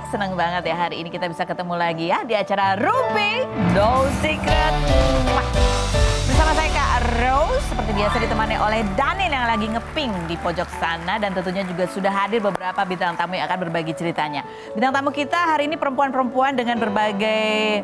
senang banget ya hari ini kita bisa ketemu lagi ya di acara Ruby No Secret. Bersama saya Kak Rose, seperti biasa ditemani oleh Daniel yang lagi ngeping di pojok sana. Dan tentunya juga sudah hadir beberapa bintang tamu yang akan berbagi ceritanya. Bintang tamu kita hari ini perempuan-perempuan dengan berbagai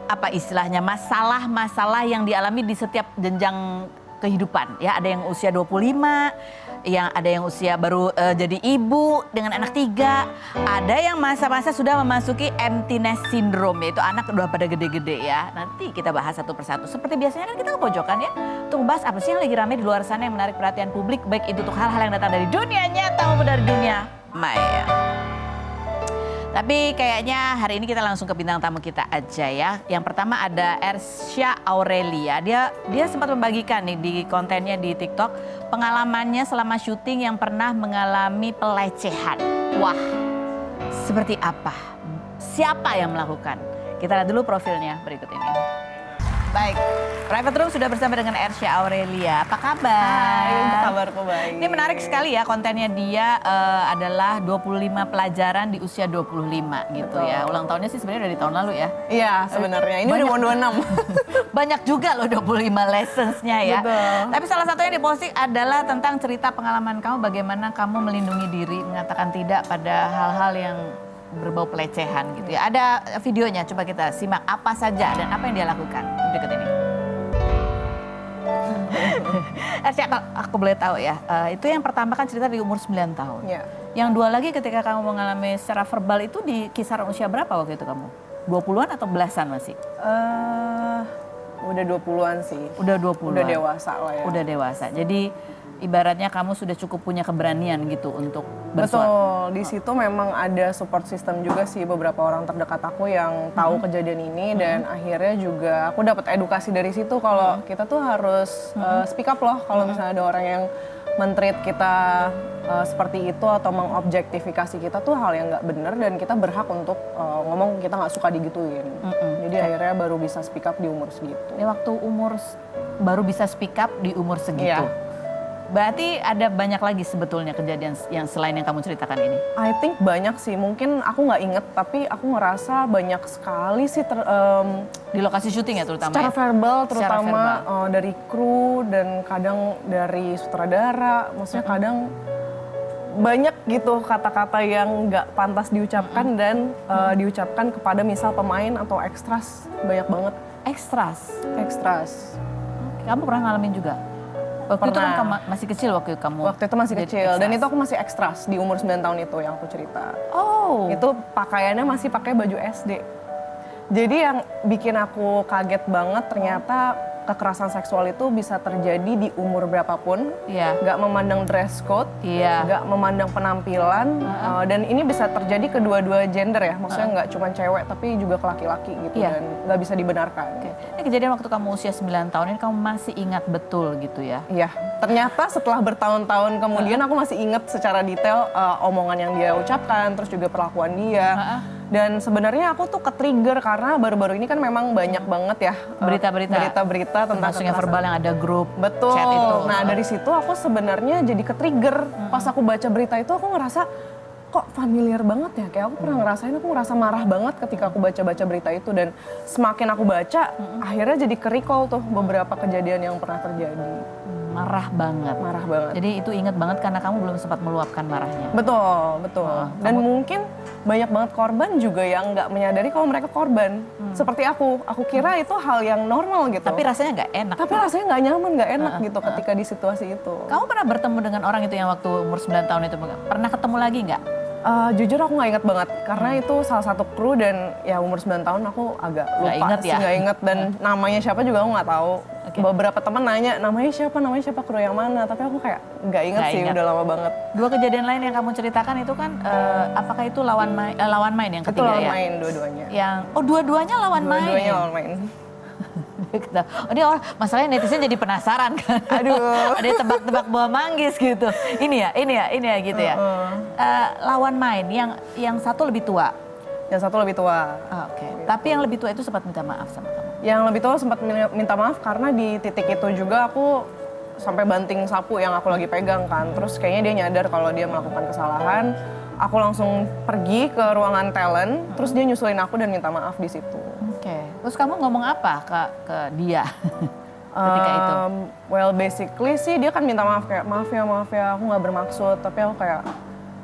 apa istilahnya masalah-masalah yang dialami di setiap jenjang kehidupan ya. Ada yang usia 25, yang ada yang usia baru jadi ibu dengan anak 3, ada yang masa-masa sudah memasuki empty nest syndrome, yaitu anak udah pada gede-gede ya. Nanti kita bahas satu persatu. Seperti biasanya kan kita ke pojokan ya, untuk membahas apa sih yang lagi rame di luar sana yang menarik perhatian publik, baik itu untuk hal-hal yang datang dari dunia nyata maupun dari dunia maya. Tapi kayaknya hari ini kita langsung ke bintang tamu kita aja ya. Yang pertama ada Ersya Aurelia. Dia sempat membagikan nih di kontennya di TikTok pengalamannya selama syuting yang pernah mengalami pelecehan. Wah, seperti apa? Siapa yang melakukan? Kita lihat dulu profilnya berikut ini. Baik, Private Room sudah bersama dengan Ersya Aurelia. Apa kabar? Hai, kabarku baik. Ini menarik sekali ya, kontennya dia adalah 25 pelajaran di usia 25 gitu. Betul. Ya. Ulang tahunnya sih sebenarnya dari tahun lalu ya. Iya sebenarnya, ini udah mau 26. Banyak juga loh 25 lessons-nya ya. Betul. Tapi salah satunya di posting adalah tentang cerita pengalaman kamu, bagaimana kamu melindungi diri, mengatakan tidak pada hal-hal yang berbau pelecehan gitu ya. Ada videonya, coba kita simak apa saja dan apa yang dia lakukan. Berikut ini. Ersya, kalau aku boleh tahu ya, itu yang pertama kan cerita di umur 9 tahun. Ya. Yang dua lagi ketika kamu mengalami secara verbal itu di kisaran usia berapa waktu itu kamu? 20-an atau belasan masih? Udah 20-an sih. Udah 20-an. Udah dewasa lah ya. Udah dewasa. Jadi ibaratnya kamu sudah cukup punya keberanian gitu untuk bersuara. Betul, di situ memang ada support system juga sih, beberapa orang terdekat aku yang tahu kejadian ini dan akhirnya juga aku dapat edukasi dari situ kalau kita tuh harus speak up loh kalau misalnya ada orang yang men-treat kita seperti itu atau mengobjektifikasi kita tuh hal yang nggak benar dan kita berhak untuk ngomong kita nggak suka digituin. Jadi akhirnya baru bisa speak up di umur segitu. Ini waktu baru bisa speak up di umur segitu. Iya. Berarti ada banyak lagi sebetulnya kejadian yang selain yang kamu ceritakan ini? I think banyak sih, mungkin aku nggak inget tapi aku ngerasa banyak sekali sih di lokasi syuting ya terutama secara ya? verbal terutama Secara verbal. Dari kru dan kadang dari sutradara, maksudnya kadang banyak gitu kata-kata yang nggak pantas diucapkan dan diucapkan kepada misal pemain atau ekstras, banyak banget. Ekstras. Kamu pernah ngalamin juga? Waktu itu kan kamu masih kecil waktu kamu? Waktu itu masih kecil dan itu aku masih ekstras di umur 9 tahun itu yang aku cerita. Oh. Itu pakaiannya masih pakai baju SD. Jadi yang bikin aku kaget banget ternyata kekerasan seksual itu bisa terjadi di umur berapapun. Iya. Gak memandang dress code, Iya. gak memandang penampilan. Dan ini bisa terjadi kedua-dua gender ya. Maksudnya gak cuma cewek tapi juga ke laki-laki gitu. Iya. Dan gak bisa dibenarkan. Ini kejadian waktu kamu usia 9 tahun ini kamu masih ingat betul gitu ya? Iya, ternyata setelah bertahun-tahun kemudian aku masih ingat secara detail omongan yang dia ucapkan, terus juga perlakuan dia. Dan sebenarnya aku tuh ke-trigger karena baru-baru ini kan memang banyak banget ya berita-berita tentang termasuk yang verbal yang ada grup betul. chat itu. Nah dari situ aku sebenarnya jadi ke-trigger. Pas aku baca berita itu aku ngerasa kok familiar banget ya, kayak aku pernah ngerasain, aku ngerasa marah banget ketika aku baca-baca berita itu dan semakin aku baca akhirnya jadi ke-recall tuh beberapa kejadian yang pernah terjadi. Marah banget. Jadi itu inget banget karena kamu belum sempat meluapkan marahnya. Betul. Dan mungkin banyak banget korban juga yang nggak menyadari kalau mereka korban. Seperti aku kira itu hal yang normal gitu. Tapi rasanya nggak enak. Tapi rasanya nggak nyaman, nggak enak gitu ketika di situasi itu. Kamu pernah bertemu dengan orang itu yang waktu umur 9 tahun itu? Pernah ketemu lagi nggak? Jujur aku nggak inget banget karena itu salah satu kru dan ya umur 9 tahun aku agak lupa nggak inget dan namanya siapa juga aku nggak tahu. Beberapa teman nanya namanya siapa kru yang mana, tapi aku kayak nggak inget sih, udah lama banget. Dua kejadian lain yang kamu ceritakan itu kan apakah itu lawan main yang ketiga ya? Itu lawan main dua-duanya. Dua-duanya lawan main. Dua-duanya lawan main. Ini masalahnya netizen jadi penasaran kan. Aduh. Ada tebak-tebak buah manggis gitu. Ini ya gitu ya. Lawan main yang satu lebih tua. Yang satu lebih tua. Oke. Gitu. Tapi yang lebih tua itu sempat minta maaf sama kamu. Yang lebih tua sempat minta maaf karena di titik itu juga aku sampai banting sapu yang aku lagi pegang kan. Terus kayaknya dia nyadar kalau dia melakukan kesalahan. aku langsung pergi ke ruangan talent, terus dia nyusulin aku dan minta maaf di situ. Oke. Terus kamu ngomong apa ke dia ketika itu? Well, basically sih dia kan minta maaf kayak maaf ya, aku nggak bermaksud, tapi aku kayak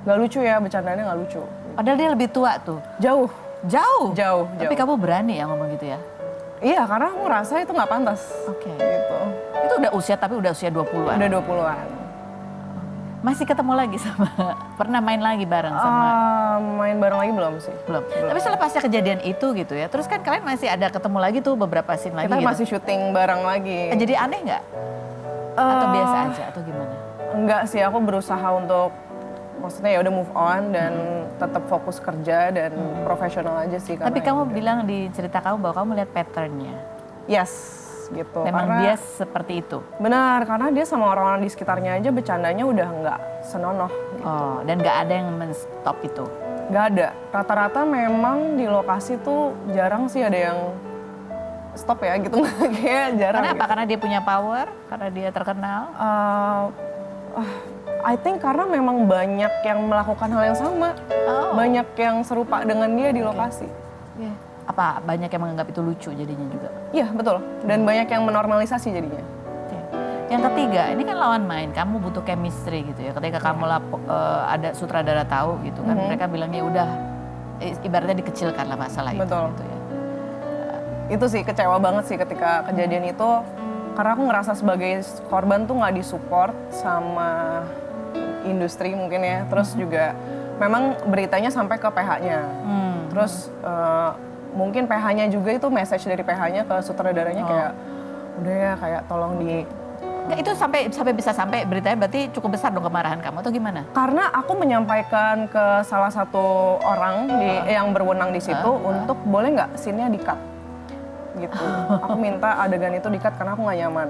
nggak lucu ya, bercandanya nggak lucu. Padahal dia lebih tua tuh. Jauh. Jauh. Tapi kamu berani ya ngomong gitu ya? Iya, karena aku ngerasa itu nggak pantas. Oke. Gitu. Itu udah usia 20-an. Udah 20-an. Masih ketemu lagi sama, pernah main lagi bareng sama? Main bareng lagi belum sih. Belum. Tapi selepasnya kejadian itu gitu ya, terus kan kalian masih ada ketemu lagi tuh beberapa scene lagi Kita gitu. masih syuting bareng lagi. Jadi aneh nggak? Atau biasa aja atau gimana? Enggak sih, aku berusaha untuk maksudnya ya udah move on dan tetap fokus kerja dan profesional aja sih. Tapi karena kamu ya bilang di cerita kamu bahwa kamu lihat patternnya. yes, gitu. Memang Karena dia seperti itu. benar, karena dia sama orang-orang di sekitarnya aja bercandanya udah nggak senonoh. Oh, dan nggak ada yang men-stop itu. Nggak ada. Rata-rata memang di lokasi tuh jarang sih ada yang stop ya gitu. Kayak jarang. Kenapa? Karena dia punya power, karena dia terkenal. I think karena memang banyak yang melakukan hal yang sama. Oh. Banyak yang serupa dengan dia di lokasi. Iya. Apa banyak yang menganggap itu lucu jadinya juga? Iya, betul. Dan banyak yang menormalisasi jadinya. Oke. Yang ketiga, ini kan lawan main, kamu butuh chemistry gitu ya. Ketika kamu ada sutradara tahu gitu kan, mereka bilangnya udah ibaratnya dikecilkan lah masalah itu. Betul. Gitu ya. Itu sih kecewa banget sih ketika kejadian itu. Karena aku ngerasa sebagai korban tuh nggak disupport sama industri mungkin ya. Terus juga memang beritanya sampai ke PH-nya. Terus mungkin PH-nya juga itu message dari PH-nya ke sutradaranya kayak udah ya kayak tolong di. Nggak, itu sampai bisa sampai beritanya berarti cukup besar dong kemarahan kamu atau gimana? Karena aku menyampaikan ke salah satu orang yang berwenang di situ untuk boleh nggak scene-nya di-cut gitu. Aku minta adegan itu di-cut karena aku nggak nyaman.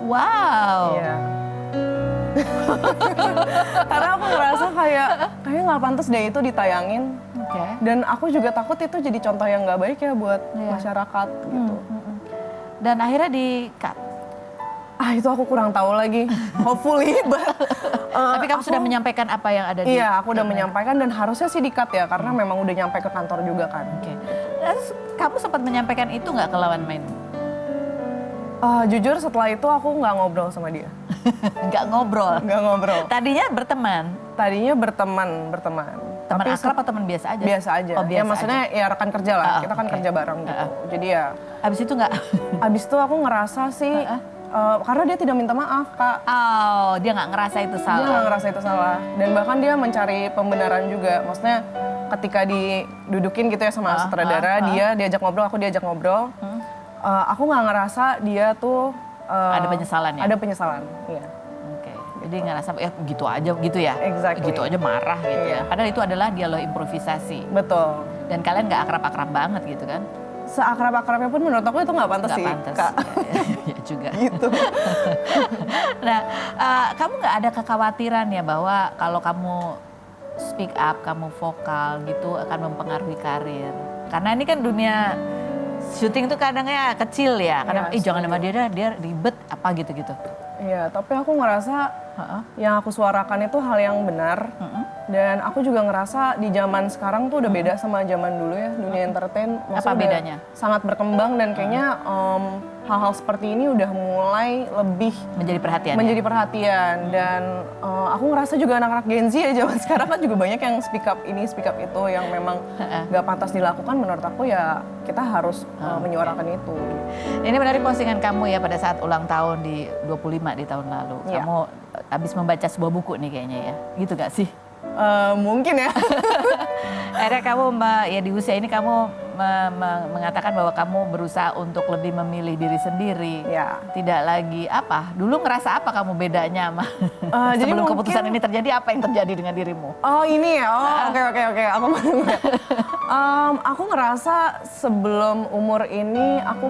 Wow. Iya. Karena aku ngerasa kayaknya nggak pantas deh itu ditayangin. Oke. Dan aku juga takut itu jadi contoh yang nggak baik ya buat Iya. masyarakat gitu. Dan akhirnya di-cut. Itu aku kurang tahu lagi. Hopefully, Tapi kamu sudah menyampaikan apa yang ada di... Iya, aku udah menyampaikan dan harusnya sih di-cut ya karena memang udah nyampe ke kantor juga kan. Oke. Terus kamu sempat menyampaikan itu nggak ke lawan main? Jujur setelah itu aku nggak ngobrol sama dia. Nggak ngobrol. Nggak ngobrol. Tadinya berteman. Tadinya berteman. Teman Tapi akrab atau teman biasa aja? biasa aja. Oh, biasa ya maksudnya ya rekan kerja lah. Kita kan oke. kerja bareng gitu. Jadi ya Abis itu nggak? abis itu aku ngerasa sih karena dia tidak minta maaf, Kak. Oh, dia nggak ngerasa itu Dia salah. nggak ngerasa itu salah. Dan bahkan dia mencari pembenaran juga. Maksudnya ketika didudukin gitu ya sama sutradara, dia diajak ngobrol, aku diajak ngobrol. Aku nggak ngerasa dia tuh Ada penyesalan ya? Ada penyesalan, iya. Oke. Jadi ngerasa ya gitu aja gitu ya? Exactly. Gitu aja marah gitu ya? Iya. Padahal itu adalah dialog improvisasi. Betul. Dan kalian nggak akrab-akrab banget gitu kan? Seakrab-akrabnya pun menurut aku itu nggak pantas Nggak sih, pantas. Kak. Ya juga. Gitu. Nah, kamu nggak ada kekhawatiran ya bahwa kalau kamu speak up, kamu vokal gitu akan mempengaruhi karir? Karena ini kan dunia syuting tuh kadangnya kecil ya. Kadang, Iya, jangan sama dia ribet apa gitu-gitu. Iya, tapi aku ngerasa yang aku suarakan itu hal yang benar. Dan aku juga ngerasa di zaman sekarang tuh udah beda sama zaman dulu ya, dunia entertain. Maksudnya Apa udah bedanya? sangat berkembang dan kayaknya hal-hal seperti ini udah mulai lebih Menjadi perhatian. menjadi perhatian. Dan aku ngerasa juga anak-anak Gen Z ya zaman sekarang kan juga banyak yang speak up ini, speak up itu yang memang gak pantas dilakukan. Menurut aku ya kita harus menyuarakan itu. Ini menarik postingan kamu ya pada saat ulang tahun di 25 di tahun lalu. Iya. Kamu habis membaca sebuah buku nih kayaknya ya. Gitu gak sih? Mungkin ya. Akhirnya kamu ya di usia ini kamu mengatakan bahwa kamu berusaha untuk lebih memilih diri sendiri. Ya. Tidak lagi apa? Dulu ngerasa apa kamu bedanya sama jadi sebelum mungkin- keputusan ini terjadi, apa yang terjadi dengan dirimu? Oh ini ya, oke. Aku mendengar. Aku ngerasa sebelum umur ini aku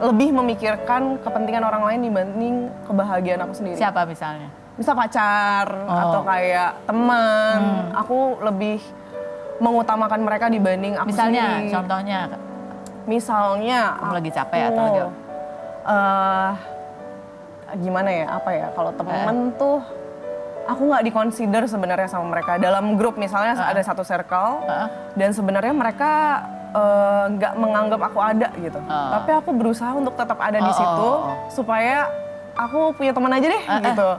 lebih memikirkan kepentingan orang lain dibanding kebahagiaan aku sendiri. Siapa misalnya? Bisa pacar atau kayak teman, aku lebih mengutamakan mereka dibanding aku Misalnya, sendiri. contohnya Misalnya, kamu lagi capek atau lagi apa? gimana ya, apa ya? Kalau temen tuh aku nggak di-consider sebenarnya sama mereka. Dalam grup misalnya ada satu circle, dan sebenarnya mereka nggak menganggap aku ada gitu. Tapi aku berusaha untuk tetap ada di situ supaya aku punya teman aja deh gitu.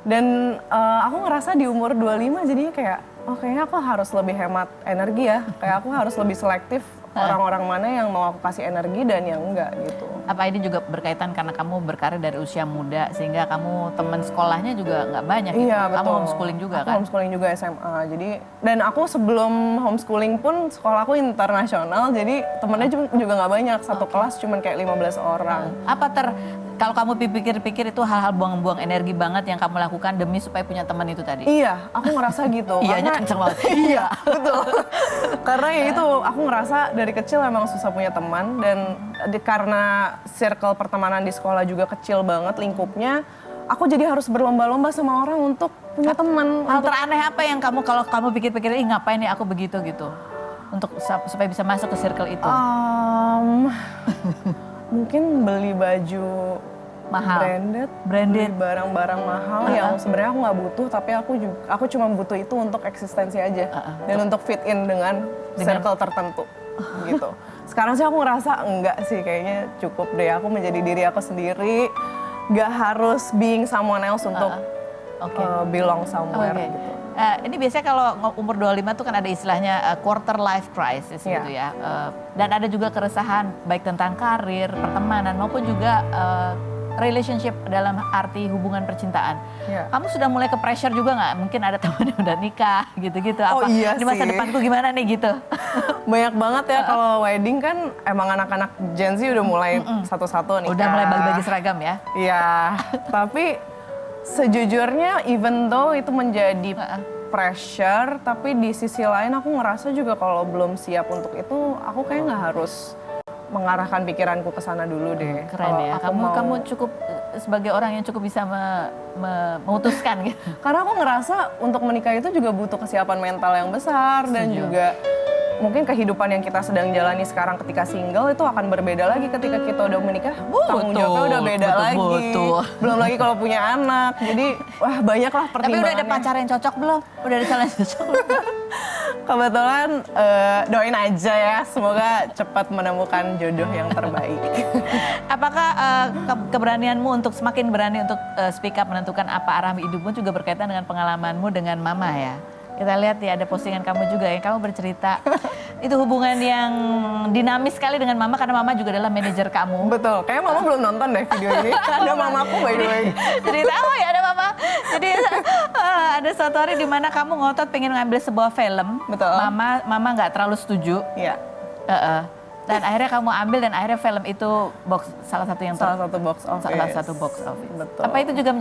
Dan aku ngerasa di umur 25 jadinya kayak, kayaknya aku harus lebih hemat energi ya. Kayak aku harus lebih selektif orang-orang mana yang mau aku kasih energi dan yang enggak gitu. Apa ini juga berkaitan karena kamu berkarir dari usia muda sehingga kamu teman sekolahnya juga nggak banyak gitu? Iya, betul. Kamu homeschooling juga aku kan? Homeschooling juga SMA. Jadi dan aku sebelum homeschooling pun sekolah aku internasional, jadi temennya juga nggak banyak. Satu kelas cuma kayak 15 orang. Kalau kamu pikir-pikir itu hal-hal buang-buang energi banget yang kamu lakukan demi supaya punya teman itu tadi? Iya, aku ngerasa gitu. Iyanya kenceng banget. Iya, betul. Karena ya itu, aku ngerasa dari kecil emang susah punya teman. Dan karena circle pertemanan di sekolah juga kecil banget lingkupnya, aku jadi harus berlomba-lomba sama orang untuk punya teman. Hal teraneh apa yang kalau kamu pikir-pikir, ngapain ya aku begitu gitu? Untuk supaya bisa masuk ke circle itu? Mungkin beli baju mahal, beli barang-barang mahal yang sebenarnya aku nggak butuh, tapi aku cuma butuh itu untuk eksistensi aja dan untuk fit in dengan circle tertentu gitu. Sekarang sih aku ngerasa enggak sih, kayaknya cukup deh aku menjadi diri aku sendiri, nggak harus being someone else untuk belong somewhere gitu. Ini biasanya kalau umur 25 tuh kan ada istilahnya quarter life crisis gitu ya. Dan ada juga keresahan baik tentang karir, pertemanan maupun juga relationship dalam arti hubungan percintaan. Kamu sudah mulai ke pressure juga nggak? Mungkin ada teman yang udah nikah gitu-gitu. Apa iya di masa depanku gimana nih gitu? Banyak banget ya kalau wedding kan emang anak-anak Gen Z udah mulai satu-satu nikah. Udah mulai bagi-bagi seragam ya? Iya, tapi sejujurnya even though itu menjadi pressure, tapi di sisi lain aku ngerasa juga kalau belum siap untuk itu, aku kayak nggak harus mengarahkan pikiranku ke sana dulu deh. Keren ya, kamu cukup sebagai orang yang cukup bisa memutuskan gitu. Karena aku ngerasa untuk menikah itu juga butuh kesiapan mental yang besar. Dan juga mungkin kehidupan yang kita sedang jalani sekarang ketika single itu akan berbeda lagi ketika kita udah menikah. Tanggung jawabnya udah beda lagi. Belum lagi kalau punya anak. Jadi banyak lah pertimbangannya. Tapi udah ada pacar yang cocok belum? Udah ada calon cocok belum? Kebetulan doain aja ya, semoga cepat menemukan jodoh yang terbaik. Apakah keberanianmu untuk semakin berani untuk speak up menentukan apa arah hidupmu juga berkaitan dengan pengalamanmu dengan mama ya? Kita lihat ya ada postingan kamu juga yang kamu bercerita itu hubungan yang dinamis sekali dengan mama karena mama juga adalah manajer kamu. Betul, kayaknya mama belum nonton deh video ini. Ada mamaku by the way. Cerita ya ada mama. Jadi ada suatu hari di mana kamu ngotot pengen ngambil sebuah film. Betul. Mama nggak terlalu setuju. Iya. Dan akhirnya kamu ambil dan akhirnya film itu salah satu box office. Betul. Apa itu juga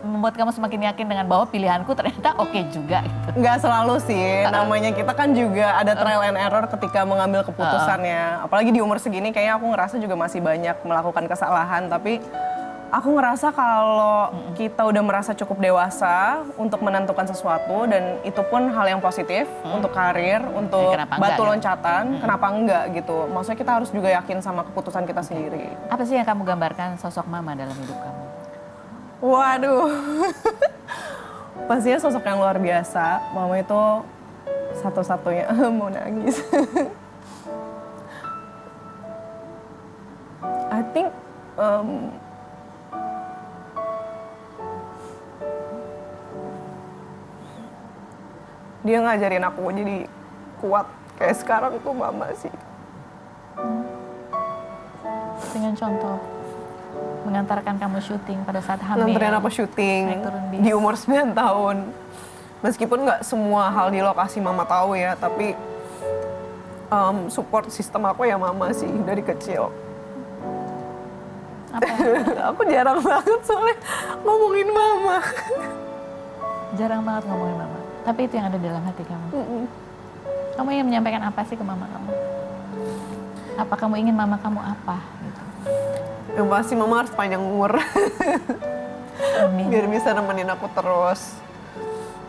membuat kamu semakin yakin dengan bahwa pilihanku ternyata oke juga gitu? Nggak selalu sih, namanya kita kan juga ada trial and error ketika mengambil keputusannya. Apalagi di umur segini kayaknya aku ngerasa juga masih banyak melakukan kesalahan, tapi aku ngerasa kalau kita udah merasa cukup dewasa untuk menentukan sesuatu dan itu pun hal yang positif untuk karir, untuk batu loncatan, kenapa enggak gitu. Maksudnya kita harus juga yakin sama keputusan kita sendiri. Apa sih yang kamu gambarkan sosok mama dalam hidup kamu? Waduh, pastinya sosok yang luar biasa. Mama itu satu-satunya mau nangis. I think dia ngajarin aku jadi kuat kayak sekarang tuh mama sih. Dengan contoh, mengantarkan kamu syuting pada saat hamil. Nganterin aku syuting di umur 9 tahun. Meskipun nggak semua hal di lokasi mama tahu ya, tapi support sistem aku ya mama sih dari kecil. Apa? Aku jarang banget soalnya ngomongin mama. Jarang banget ngomongin mama. Tapi itu yang ada dalam hati kamu. Kamu ingin menyampaikan apa sih ke mama kamu? Apa kamu ingin mama kamu apa? Gitu. Yang pasti mama harus panjang umur. Biar bisa nemenin aku terus.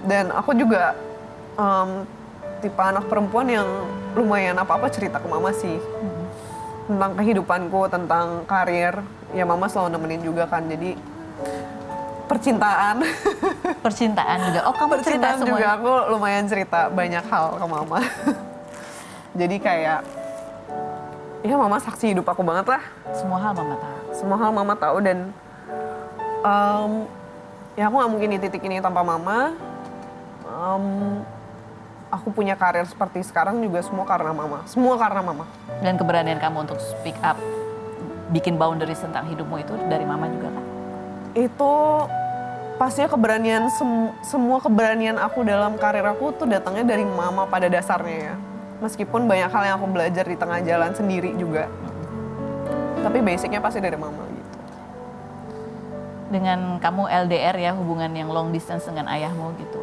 Dan aku juga tipe anak perempuan yang lumayan apa-apa cerita ke mama sih. Tentang kehidupanku, tentang karir. Ya mama selalu nemenin juga kan. Jadi percintaan. Percintaan juga. Oh, kamu cerita Percintaan semua. juga aku lumayan cerita banyak hal ke mama. Jadi kayak, ya mama saksi hidup aku banget lah. Semua hal mama tahu. Semua hal mama tahu dan ya aku nggak mungkin di titik ini tanpa mama. Aku punya karir seperti sekarang juga semua karena mama. Semua karena mama. Dan keberanian kamu untuk speak up, bikin boundaries tentang hidupmu itu dari mama juga kan? Itu pastinya keberanian, semua keberanian aku dalam karir aku tuh datangnya dari mama pada dasarnya ya. Meskipun banyak hal yang aku belajar di tengah jalan sendiri juga. Tapi basicnya pasti dari mama gitu. Dengan kamu LDR ya, hubungan yang long distance dengan ayahmu gitu.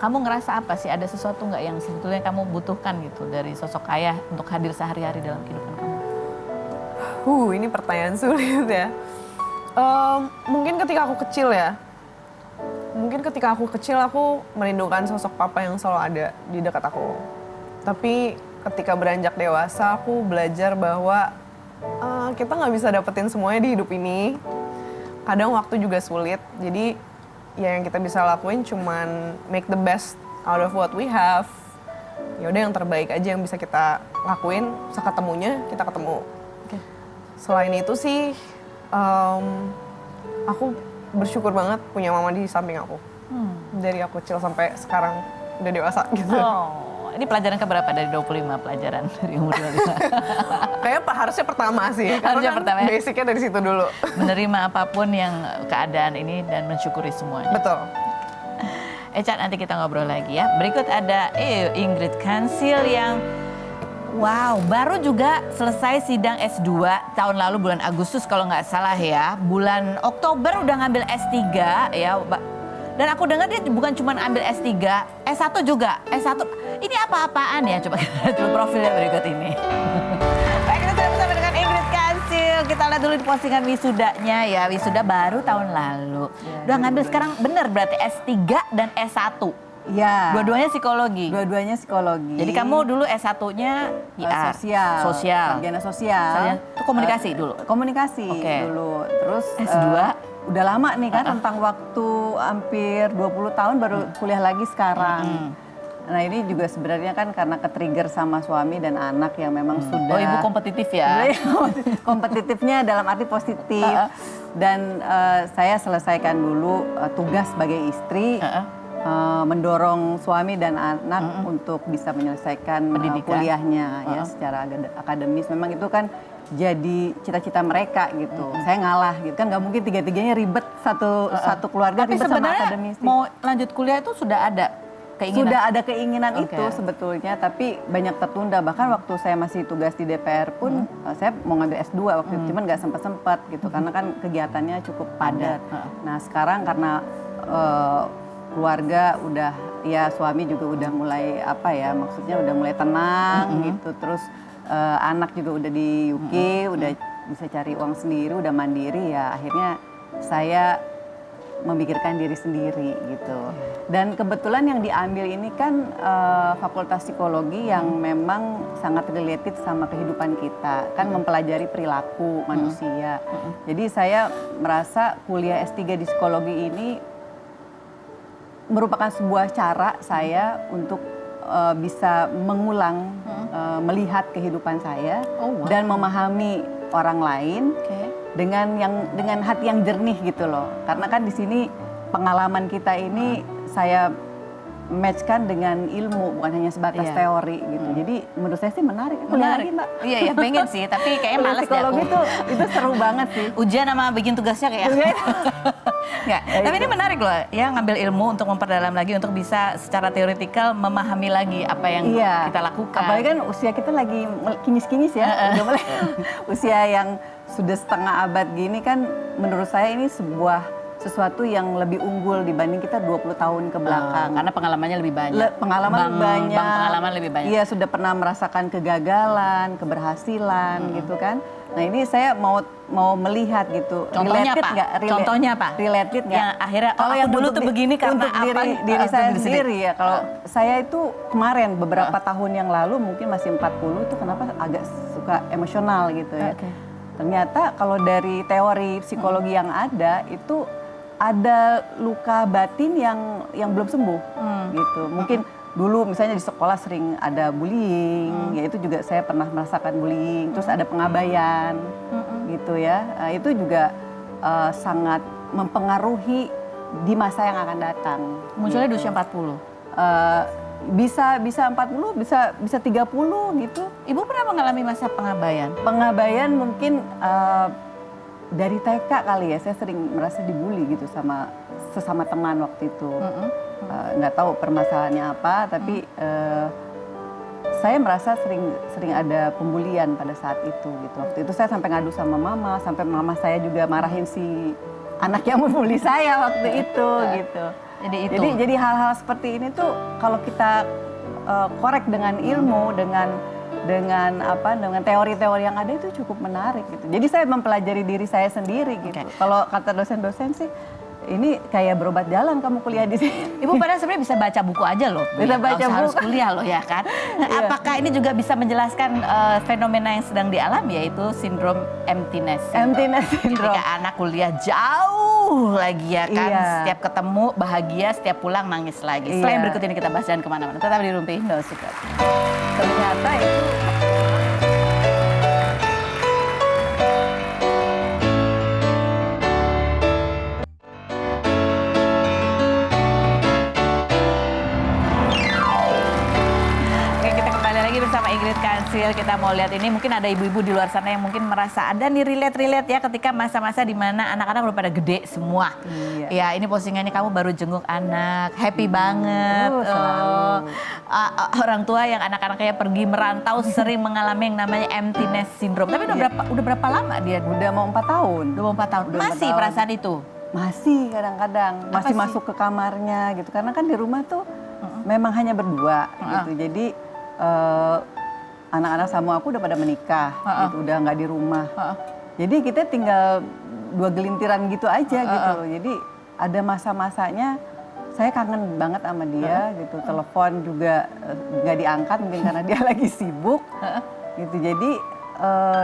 Kamu ngerasa apa sih, ada sesuatu nggak yang sebetulnya kamu butuhkan gitu dari sosok ayah untuk hadir sehari-hari dalam kehidupan kamu? Ini pertanyaan sulit ya. Mungkin ketika aku kecil ya. Mungkin ketika aku kecil aku merindukan sosok papa yang selalu ada di dekat aku. Tapi ketika beranjak dewasa aku belajar bahwa kita nggak bisa dapetin semuanya di hidup ini. Kadang waktu juga sulit. Jadi ya yang kita bisa lakuin cuman make the best out of what we have. Ya udah yang terbaik aja yang bisa kita lakuin. Seketemunya kita ketemu. Selain itu sih, aku bersyukur banget punya mama di samping aku. Dari aku kecil sampai sekarang udah dewasa gitu. Oh, ini pelajaran keberapa dari 25 pelajaran dari umur 25? Kayaknya harusnya pertama sih. Harusnya Karena pertama ya? basicnya dari situ dulu. Menerima apapun yang keadaan ini dan mensyukuri semuanya. Betul. Ecat, nanti kita ngobrol lagi ya. Berikut ada Ingrid Kansil yang wow, baru juga selesai sidang S2 tahun lalu bulan Agustus kalau nggak salah ya. Bulan Oktober udah ngambil S3 ya. Dan aku dengar dia bukan cuma ambil S3, S1 juga. S1, ini apa-apaan ya? Coba kita lihat dulu profilnya berikut ini. Baik, kita sudah bersama dengan Ingrid Kansil. Kita lihat dulu di postingan wisudanya ya. Wisuda baru tahun lalu. Udah ngambil sekarang bener berarti S3 dan S1. Ya. Dua-duanya psikologi. Dua-duanya psikologi. Jadi kamu dulu S1-nya PR. Sosial. Sosial. Sarjana sosial. Sarjana itu komunikasi dulu? Komunikasi Oke. dulu. Terus S2? Udah lama nih kan, tentang waktu hampir 20 tahun baru kuliah lagi sekarang. Nah ini juga sebenarnya kan karena ke-trigger sama suami dan anak yang memang sudah... Oh, ibu kompetitif ya? Kompetitifnya dalam arti positif. Dan saya selesaikan dulu tugas sebagai istri. Mendorong suami dan anak untuk bisa menyelesaikan pendidikan kuliahnya ya secara akademis. Memang itu kan jadi cita-cita mereka gitu. Saya ngalah gitu kan, nggak mungkin tiga-tiganya ribet satu keluarga Tapi ribet sama sebenarnya akademis. mau lanjut kuliah itu sudah ada keinginan? Sudah ada keinginan Oke. itu sebetulnya, tapi banyak tertunda. Bahkan waktu saya masih tugas di DPR pun saya mau ngambil S2 waktu itu, cuman nggak sempat gitu karena kan kegiatannya cukup padat. Nah sekarang karena keluarga udah, ya suami juga udah mulai maksudnya udah mulai tenang gitu. Terus anak juga udah di UK, udah bisa cari uang sendiri, udah mandiri, ya akhirnya saya memikirkan diri sendiri gitu. Dan kebetulan yang diambil ini kan fakultas psikologi yang memang sangat related sama kehidupan kita, kan mempelajari perilaku manusia. Jadi saya merasa kuliah S3 di psikologi ini merupakan sebuah cara saya untuk bisa mengulang, melihat kehidupan saya dan memahami orang lain dengan hati yang jernih gitu loh. Karena kan di sini pengalaman kita ini saya matchkan dengan ilmu, bukan hanya sebatas teori gitu. Jadi menurut saya sih menarik. Kuliah lagi, Mbak. Iya ya, pengen sih, tapi kayaknya Kuliah males deh psikologi aku. itu seru banget sih. Ujian sama bikin tugasnya kayak. Nggak, tapi ini menarik loh ya, ngambil ilmu untuk memperdalam lagi, untuk bisa secara teoretikal memahami lagi apa yang kita lakukan. Apalagi kan usia kita lagi kinyis-kinyis ya. Udah mulai usia yang sudah setengah abad gini kan, menurut saya ini sesuatu yang lebih unggul dibanding kita 20 tahun ke belakang. Karena pengalamannya lebih banyak. Pengalaman lebih banyak. Iya, sudah pernah merasakan kegagalan, keberhasilan gitu kan. Nah ini saya mau melihat gitu. Contohnya Related apa? nggak? Contohnya apa? Related nggak? Yang akhirnya, kalau yang dulu tuh begini karena untuk apa? diri saya sendiri ya. Kalau saya itu kemarin beberapa tahun yang lalu mungkin masih 40 itu kenapa agak suka emosional gitu ya. Ternyata kalau dari teori psikologi yang ada itu ada luka batin yang belum sembuh gitu. Mungkin dulu misalnya di sekolah sering ada bullying, ya itu juga saya pernah merasakan bullying. Terus ada pengabaian gitu ya. Itu juga sangat mempengaruhi di masa yang akan datang. Munculnya di gitu. usia 40. Bisa 40, bisa 30 gitu. Ibu pernah mengalami masa pengabaian? Pengabaian mungkin dari TK kali ya, saya sering merasa dibully gitu sama sesama teman waktu itu. Nggak tahu permasalahannya apa, tapi saya merasa sering ada pembulian pada saat itu gitu. Waktu itu saya sampai ngadu sama mama, sampai mama saya juga marahin si anak yang membuli saya waktu itu gitu. Jadi hal-hal seperti ini tuh kalau kita korek dengan ilmu, dengan teori-teori yang ada itu cukup menarik gitu. Jadi saya mempelajari diri saya sendiri gitu. Kalau kata dosen-dosen sih, ini kayak berobat jalan kamu kuliah di sini. Ibu padahal sebenarnya bisa baca buku aja loh. Bisa baca buku. Harus kuliah loh ya kan. Apakah ini juga bisa menjelaskan fenomena yang sedang dialami, yaitu sindrom emptiness? Emptiness syndrome. Ketika anak kuliah jauh lagi ya kan. Iya. Setiap ketemu bahagia, setiap pulang nangis lagi. Setelah yang Iya. berikut ini kita bahas, jangan kemana-mana. Tetap di Rumpi No Secret. Ternyata itu Oke, kita kembali lagi bersama Ingrid Kansil. Kita mau lihat ini, mungkin ada ibu-ibu di luar sana yang mungkin merasa ada nih relate ya ketika masa-masa di mana anak-anak udah pada gede semua. Iya. Ya, ini postingannya kamu baru jenguk anak, happy banget. Selalu. Orang tua yang anak-anaknya pergi merantau sering mengalami yang namanya emptiness syndrome. Tapi udah berapa lama dia? udah mau 4 tahun. Udah mau 4 tahun. Udah 4 Masih tahun. perasaan itu? Masih kadang-kadang, masih sih? masuk ke kamarnya gitu. Karena kan di rumah tuh memang hanya berdua gitu. Jadi anak-anak sama aku udah pada menikah, gitu, udah nggak di rumah. Jadi kita tinggal 2 gelintiran gitu aja gitu loh. Jadi ada masa-masanya saya kangen banget sama dia gitu. Telepon juga nggak diangkat mungkin karena dia lagi sibuk gitu. Jadi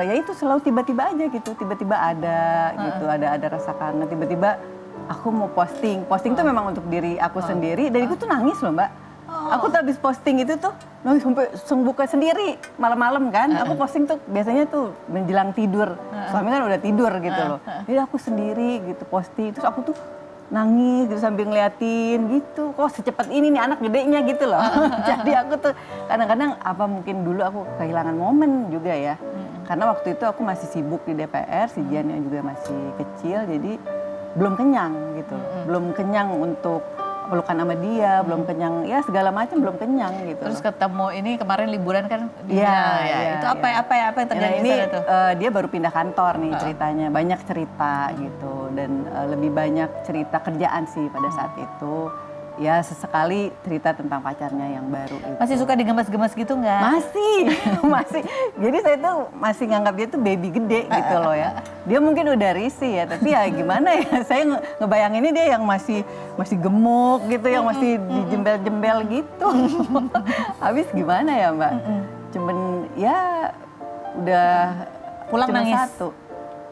ya itu selalu tiba-tiba aja gitu. Tiba-tiba ada gitu, ada rasa kangen. Tiba-tiba aku mau posting tuh memang untuk diri aku sendiri. Dan aku tuh nangis loh Mbak. Aku tuh habis posting itu tuh nangis sampai buka sendiri malam-malam kan. Aku posting tuh biasanya tuh menjelang tidur. Suami kan udah tidur gitu loh. Jadi aku sendiri gitu posting. Terus aku tuh nangis gitu sambil ngeliatin gitu. Kok secepat ini nih anak gedenya gitu loh. Jadi aku tuh kadang-kadang apa mungkin dulu aku kehilangan momen juga ya. Karena waktu itu aku masih sibuk di DPR, si Jiannya juga masih kecil. Jadi belum kenyang gitu. Belum kenyang untuk pelukan sama dia, belum kenyang, ya segala macam belum kenyang gitu. Terus ketemu ini kemarin liburan kan? Iya. Itu apa yang terjadi ini di sana tuh? dia baru pindah kantor nih ceritanya, banyak cerita gitu dan lebih banyak cerita kerjaan sih pada saat itu. Ya sesekali cerita tentang pacarnya yang baru itu. Masih suka digemes-gemes gitu nggak? Masih. Jadi saya tuh masih nganggap dia tuh baby gede gitu loh ya. Dia mungkin udah risih ya, tapi ya gimana ya. Saya ngebayanginnya dia yang masih gemuk gitu, yang masih dijembel-jembel gitu. Habis gimana ya Mbak? Cuman ya udah Pulang cuma nangis? satu.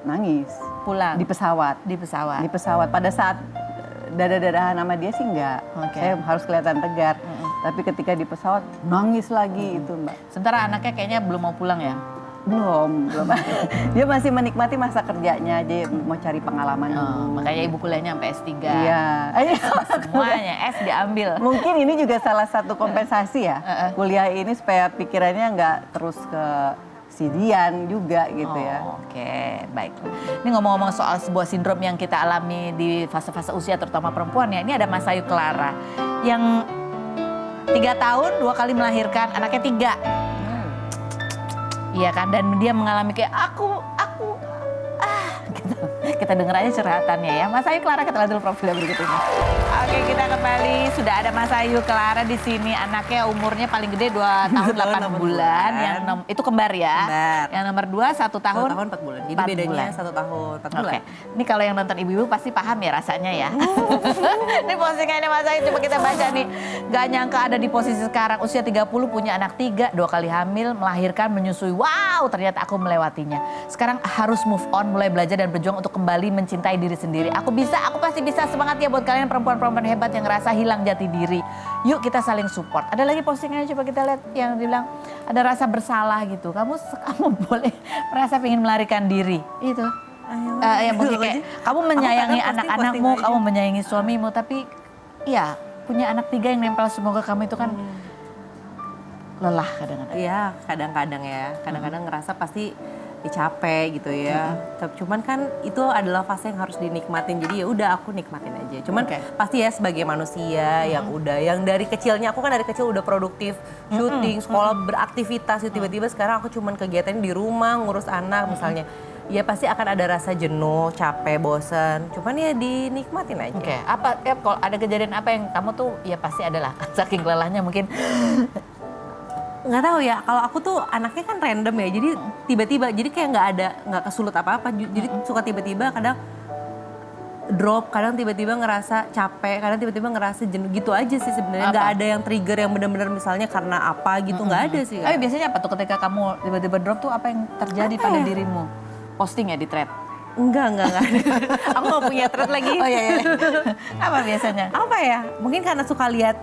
Nangis. Pulang? Di pesawat. Di pesawat? Di pesawat. Pada saat dada-dadahan sama dia sih enggak. Saya harus kelihatan tegar. Tapi ketika di pesawat nangis lagi itu Mbak. Sementara anaknya kayaknya belum mau pulang ya? Belum. Dia masih menikmati masa kerjanya aja, mau cari pengalaman dulu. Makanya ibu kuliahnya sampai S3. Iya. Semuanya S diambil. Mungkin ini juga salah satu kompensasi ya. Kuliah ini supaya pikirannya nggak terus ke si Dian juga gitu ya. Oke, baik. Ini ngomong-ngomong soal sebuah sindrom yang kita alami di fase-fase usia terutama perempuan ya. Ini ada Mas Ayu Clara yang 3 tahun 2 kali melahirkan, anaknya 3. Iya kan, dan dia mengalami kayak gitu. Kita denger aja curhatannya ya. Mas Ayu Clara, kita lihat dulu profilnya berikut ini. Oke, kita kembali. Sudah ada Mas Ayu Clara di sini. Anaknya umurnya paling gede 2 tahun 8 bulan. Itu kembar ya? Kembar. Yang nomor 2 1 tahun? 1 tahun 4 bulan. Jadi 4 bedanya bulan. 1 tahun 4 bulan. Oke, ini kalau yang nonton ibu-ibu pasti paham ya rasanya ya. Ini postingannya Mas Ayu, coba kita baca nih. Gak nyangka ada di posisi sekarang, usia 30 punya anak 3, 2 kali hamil, melahirkan, menyusui. Wow, wow ternyata aku melewatinya. Sekarang harus move on, mulai belajar dan berjuang untuk kembali mencintai diri sendiri. Aku bisa, aku pasti bisa. Semangat ya buat kalian perempuan-perempuan hebat yang ngerasa hilang jati diri. Yuk kita saling support. Ada lagi postingannya, coba kita lihat yang bilang ada rasa bersalah gitu. Kamu boleh merasa ingin melarikan diri. Itu. Ya mungkin kayak kamu menyayangi anak-anakmu, kamu menyayangi suamimu, tapi ya punya anak 3 yang nempel semoga kamu itu kan lelah kadang-kadang. Iya, kadang-kadang ya. Kadang-kadang ngerasa pasti capek gitu ya. Cuman kan itu adalah fase yang harus dinikmatin. Jadi ya udah aku nikmatin aja. Cuman pasti ya sebagai manusia yang dari kecilnya, aku kan dari kecil udah produktif, syuting, sekolah, beraktivitas. Tiba-tiba sekarang aku cuman kegiatan di rumah, ngurus anak misalnya. Ya pasti akan ada rasa jenuh, capek, bosan. Cuman ya dinikmatin aja. Oke, apa kalau ada kejadian apa yang kamu tuh ya pasti adalah saking lelahnya mungkin. Nggak tahu ya, kalau aku tuh anaknya kan random ya, jadi tiba-tiba, jadi kayak nggak kesulut apa-apa, jadi suka tiba-tiba kadang drop, kadang tiba-tiba ngerasa capek, kadang tiba-tiba ngerasa jenuh, gitu aja sih sebenarnya. Nggak ada yang trigger yang benar-benar misalnya karena apa gitu, nggak ada sih. Tapi biasanya apa tuh ketika kamu tiba-tiba drop tuh apa yang terjadi pada dirimu? Posting ya di thread? Enggak ada. Aku nggak punya thread lagi. Oh iya. Apa biasanya? Apa ya? Mungkin karena suka lihat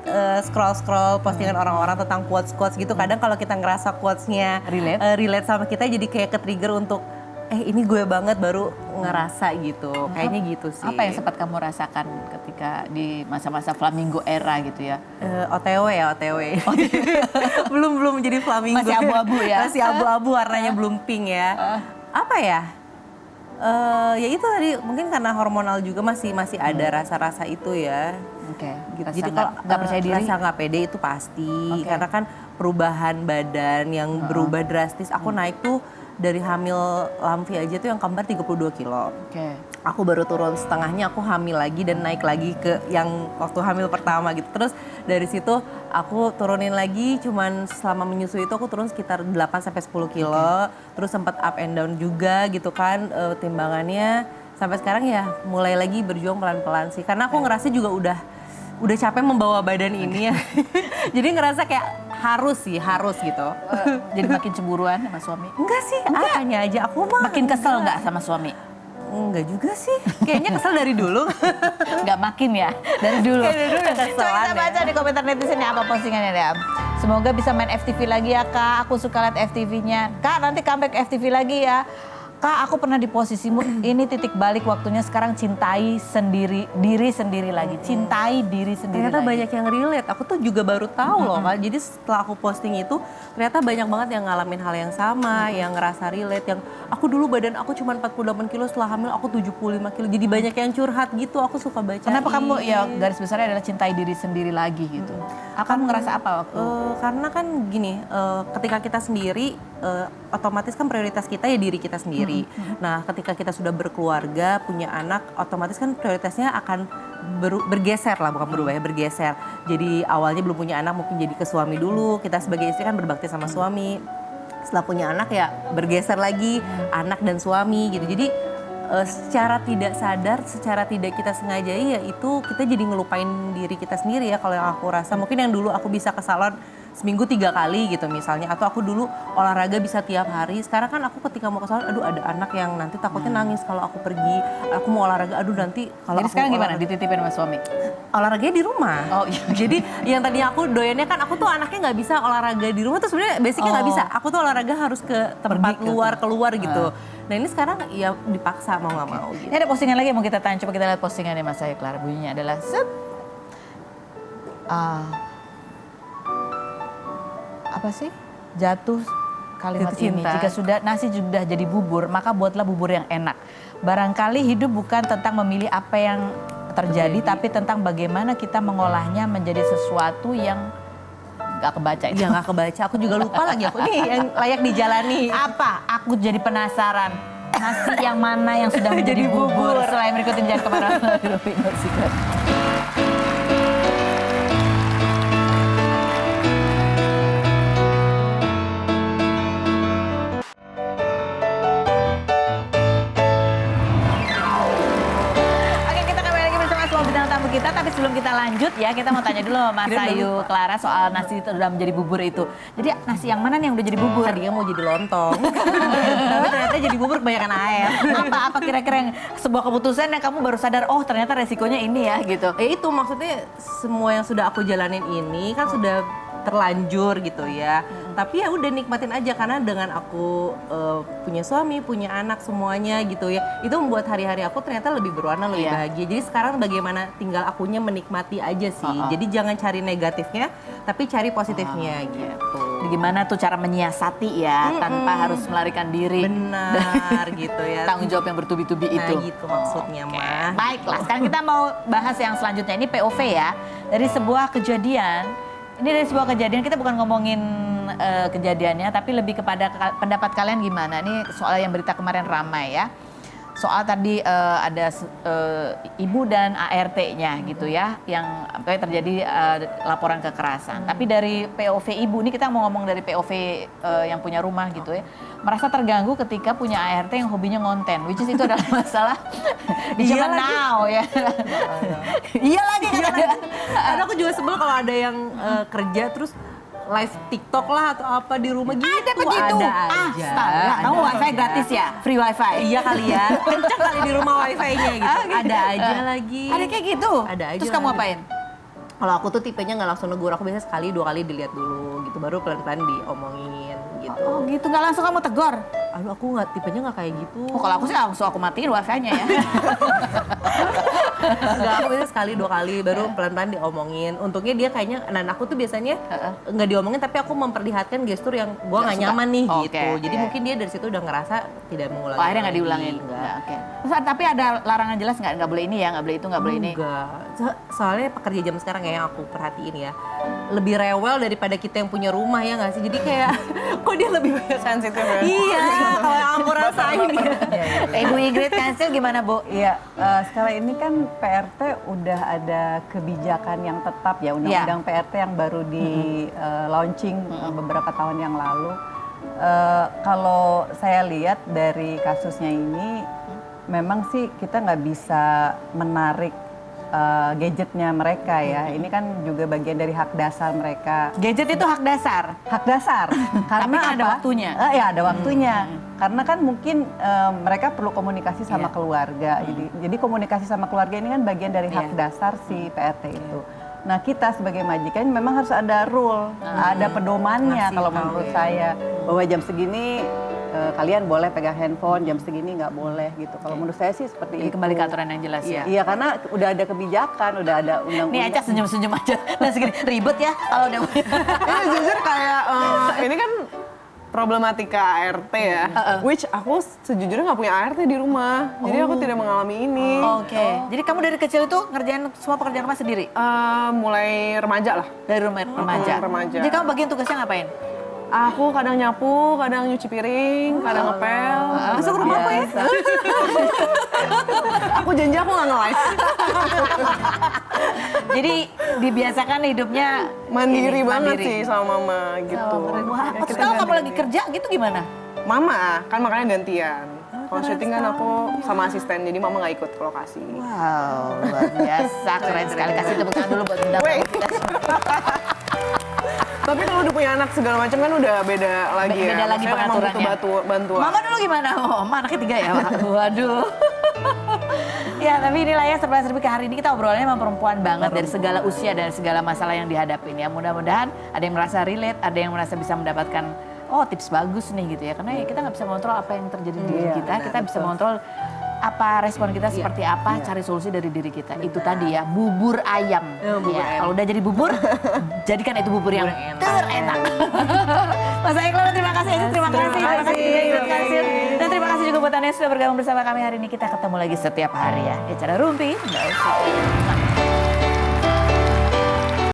scroll postingan orang-orang tentang quotes gitu. Kadang kalau kita ngerasa quotesnya relate sama kita, jadi kayak ke-trigger untuk ini gue banget baru ngerasa gitu. Kayaknya gitu sih. Apa yang sempat kamu rasakan ketika di masa-masa flamingo era gitu ya? OTW. belum jadi flamingo. Masih abu-abu ya? Masih abu-abu, warnanya belum pink ya. Apa ya? Ya itu tadi mungkin karena hormonal juga masih ada rasa-rasa itu ya. Oke. Gitu. Jadi kalau nggak percaya diri, rasa nggak pede itu pasti. Karena kan perubahan badan yang berubah drastis. Aku naik tuh dari hamil Lamvi aja tuh yang kembar 32 kilo. Aku baru turun setengahnya, aku hamil lagi dan naik lagi ke yang waktu hamil pertama gitu. Terus dari situ aku turunin lagi, cuman selama menyusui itu aku turun sekitar 8-10 kilo. Terus sempat up and down juga gitu kan timbangannya. Sampai sekarang ya mulai lagi berjuang pelan-pelan sih. Karena aku ngerasa juga udah capek membawa badan ini ya. Jadi ngerasa kayak harus gitu. Jadi makin cemburuan sama suami? Enggak sih, hanya aja aku mah. Makin kesel nggak sama suami? Enggak juga sih, kayaknya kesel dari dulu. Nggak makin ya, dari dulu. Coba kita baca di komentar netizennya apa postingannya deh. Semoga bisa main FTV lagi ya Kak, aku suka lihat FTV-nya. Kak nanti comeback FTV lagi ya. Kak aku pernah di posisimu, ini titik balik waktunya sekarang cintai diri sendiri lagi. Cintai diri sendiri ternyata lagi. banyak yang relate, aku tuh juga baru tahu loh Kak. Jadi setelah aku posting itu, ternyata banyak banget yang ngalamin hal yang sama, yang ngerasa relate. Yang aku dulu badan aku cuma 48 kilo, setelah hamil aku 75 kilo. Jadi banyak yang curhat gitu, aku suka baca. Kenapa kamu ya garis besarnya adalah cintai diri sendiri lagi gitu? Kamu ngerasa apa waktu? Karena kan gini, ketika kita sendiri, otomatis kan prioritas kita ya diri kita sendiri. Nah ketika kita sudah berkeluarga, punya anak, otomatis kan prioritasnya akan bergeser lah, bukan berubah ya, bergeser. Jadi awalnya belum punya anak mungkin jadi ke suami dulu, kita sebagai istri kan berbakti sama suami. Setelah punya anak ya bergeser lagi, anak dan suami gitu. Jadi secara tidak sadar, secara tidak kita sengajai ya itu kita jadi ngelupain diri kita sendiri ya. Kalau yang aku rasa mungkin yang dulu aku bisa ke salon seminggu 3 kali gitu misalnya, atau aku dulu olahraga bisa tiap hari, sekarang kan aku ketika mau ke salon aduh ada anak yang nanti takutnya nangis kalau aku pergi, aku mau olahraga aduh nanti kalau. Jadi sekarang gimana dititipin sama suami? Olahraganya di rumah. Oh iya. Jadi yang tadinya aku doyannya kan aku tuh anaknya nggak bisa olahraga di rumah tuh sebenarnya basicnya nggak bisa. Aku tuh olahraga harus ke tempat keluar gitu. Nah ini sekarang ya dipaksa mau nggak mau. Gitu. Ini ada postingan lagi yang mau kita tanya, coba kita lihat postingannya Mas Saya Clara. Bunyinya adalah apa sih? Jatuh kalimat Jatuh ini. cinta. Jika nasi sudah jadi bubur, maka buatlah bubur yang enak. Barangkali hidup bukan tentang memilih apa yang terjadi, tapi tentang bagaimana kita mengolahnya menjadi sesuatu yang gak kebaca itu. Ya nggak kebaca, aku juga lupa lagi aku nih yang layak dijalani. Apa? Aku jadi penasaran. Nasi yang mana yang sudah menjadi bubur? Selain berikutin jangan kemana-mana. kita, tapi sebelum kita lanjut ya, kita mau tanya dulu sama Mas Ayu Clara soal nasi itu udah menjadi bubur itu. Jadi nasi yang mana nih yang udah jadi bubur? Tadinya mau jadi lontong, tapi ternyata jadi bubur kebanyakan air. Apa kira-kira yang sebuah keputusan yang kamu baru sadar, oh ternyata resikonya ini ya gitu. Itu maksudnya semua yang sudah aku jalanin ini kan sudah terlanjur gitu ya. Tapi ya udah nikmatin aja karena dengan aku punya suami, punya anak semuanya gitu ya. Itu membuat hari-hari aku ternyata lebih berwarna, lebih bahagia. Jadi sekarang bagaimana tinggal akunya menikmati aja sih. Jadi jangan cari negatifnya, tapi cari positifnya gitu. Gimana tuh cara menyiasati ya tanpa harus melarikan diri. Benar gitu ya. Tanggung jawab yang bertubi-tubi Nah itu. gitu maksudnya mah. Baiklah, sekarang kita mau bahas yang selanjutnya. Ini POV ya. Dari sebuah kejadian. Ini dari sebuah kejadian, kita bukan ngomongin kejadiannya, tapi lebih kepada pendapat kalian gimana. Ini soal yang berita kemarin ramai ya. Soal tadi ada ibu dan ART-nya gitu ya, yang terjadi laporan kekerasan. Tapi dari POV ibu, ini kita mau ngomong dari POV yang punya rumah gitu ya, merasa terganggu ketika punya ART yang hobinya ngonten, which is itu adalah masalah di zaman now ya. Iya lagi kan. Karena aku juga sebel kalau ada yang kerja terus live TikTok lah atau apa di rumah gitu. Ada begitu. Ada aja. Astaga, kamu wifi gratis ya? Free wifi? Iya kali ya. Kenceng kali di rumah wifi-nya gitu. Ada aja lagi. Ada kayak gitu? Ada aja. Terus kamu apain? Kalau aku tuh tipenya nggak langsung negur, aku biasanya sekali 2 kali dilihat dulu gitu, baru pelan-pelan diomongin gitu. Oh gitu, nggak langsung kamu tegur? Aduh aku nggak, tipenya nggak kayak gitu. Oh, kalau aku sih langsung aku matiin wifi-nya ya. Enggak, aku biasanya sekali 2 kali baru pelan-pelan diomongin. Untungnya dia kayaknya, dan aku tuh biasanya nggak diomongin tapi aku memperlihatkan gestur yang gua nggak nyaman nih gitu. Jadi mungkin dia dari situ udah ngerasa tidak mengulangi. Oh, akhirnya nggak diulangin? Enggak. Oke. Terus tapi ada larangan jelas nggak boleh ini ya, nggak boleh itu, nggak boleh ini? Enggak. Soalnya pekerja jam sekarang ya yang aku perhatiin ya, lebih rewel daripada kita yang punya rumah ya nggak sih? Jadi kayak kok dia lebih Sensitif ya. iya, kalau yang aku rasain ya. Ibu Ingrid Kansil gimana Bu? Iya, sekarang ini kan PRT udah ada kebijakan yang tetap ya, undang-undang PRT yang baru di launching beberapa tahun yang lalu. Kalau saya lihat dari kasusnya ini, memang sih kita nggak bisa menarik gadgetnya mereka ya. Ini kan juga bagian dari hak dasar mereka. Gadget itu hak dasar? Hak dasar. Tapi kan ada waktunya? Ya ada waktunya. Karena kan mungkin mereka perlu komunikasi sama keluarga. Jadi komunikasi sama keluarga ini kan bagian dari hak dasar si PRT itu. Nah kita sebagai majikan memang harus ada rule, ada pedomannya kalau menurut saya. Bahwa jam segini kalian boleh pegang handphone, jam segini nggak boleh gitu. Kalau menurut saya sih seperti Jadi itu. kembali ke aturan yang jelas ya? Iya karena udah ada kebijakan, udah ada undang-undang. Nih Aca senyum-senyum aja. Nah segini ribet ya kalau udah Ini jujur kayak ini kan problematika ART ya, which aku sejujurnya nggak punya ART di rumah, jadi aku tidak mengalami ini. Oke. Jadi kamu dari kecil itu ngerjain semua pekerjaan rumah sendiri? Mulai remaja lah. Dari rumah remaja? Remaja. Jadi kamu bagian tugasnya ngapain? Aku kadang nyapu, kadang nyuci piring, kadang ngepel. Masuk rumah aku ya? Aku janji aku nggak nge-live. Jadi dibiasakan hidupnya Mandiri ini, banget mandiri. sih sama mama gitu. Wah, Ya, terus kalau kamu lagi ganti-gantian. kerja gitu gimana? Mama, kan makanya gantian. Kalau syuting kan aku sama asisten, jadi mama nggak ikut ke lokasi. Wow, luar biasa, keren sekali. Kasih tepuk tangan dulu buat Bunda. Wait. Tapi kalau udah punya anak segala macam kan udah beda lagi ya. Beda lagi Maksudnya memang pengaturannya. butuh bantuan. Mama dulu gimana? Oh, Mama anaknya 3 ya? Waduh. Ya, tapi inilah ya serba-serbi ke hari ini kita obrolannya sama perempuan banget dari segala usia dan segala masalah yang dihadapin ya. Mudah-mudahan ada yang merasa relate, ada yang merasa bisa mendapatkan tips bagus nih gitu ya. Karena ya kita nggak bisa mengontrol apa yang terjadi di diri kita, kita bisa mengontrol apa respon kita seperti apa, cari solusi dari diri kita. Itu tadi ya, bubur ayam. Ya, kalau udah jadi bubur, jadikan itu bubur yang terenak. Mas Aiklan, terima kasih. Terima kasih juga Ingrid Kansil. Dan terima kasih juga buat Anda yang sudah bergabung bersama kami hari ini. Kita ketemu lagi setiap hari ya. Di acara Rumpi.